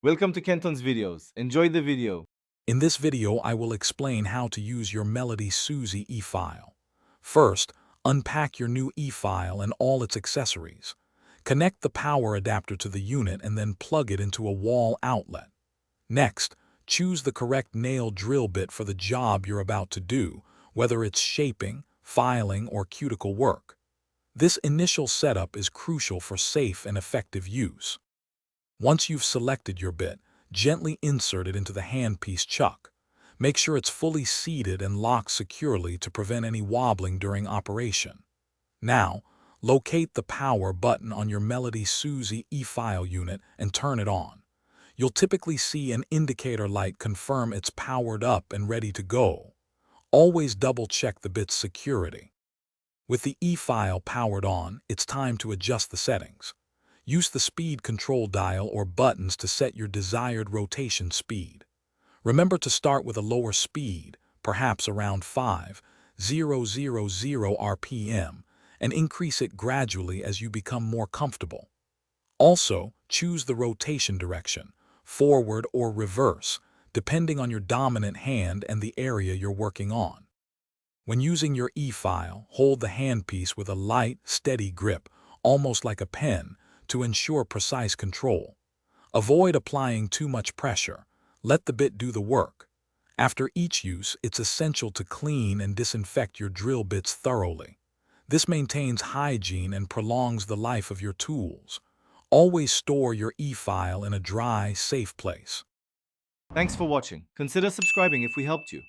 Welcome to Kenton's videos. Enjoy the video. In this video, I will explain how to use your Melodysusie e-file. First, unpack your new e-file and all its accessories. Connect the power adapter to the unit and then plug it into a wall outlet. Next, choose the correct nail drill bit for the job you're about to do, whether it's shaping, filing, or cuticle work. This initial setup is crucial for safe and effective use. Once you've selected your bit, gently insert it into the handpiece chuck. Make sure it's fully seated and locked securely to prevent any wobbling during operation. Now, locate the power button on your Melodysusie e-file unit and turn it on. You'll typically see an indicator light confirm it's powered up and ready to go. Always double-check the bit's security. With the e-file powered on, it's time to adjust the settings. Use the speed control dial or buttons to set your desired rotation speed. Remember to start with a lower speed, perhaps around 5,000 RPM, and increase it gradually as you become more comfortable. Also, choose the rotation direction, forward or reverse, depending on your dominant hand and the area you're working on. When using your e-file, hold the handpiece with a light, steady grip, almost like a pen, to ensure precise control. Avoid applying too much pressure. Let the bit do the work. After each use, it's essential to clean and disinfect your drill bits thoroughly. This maintains hygiene and prolongs the life of your tools. Always store your e-file in a dry, safe place. Thanks for watching. Consider subscribing if we helped you.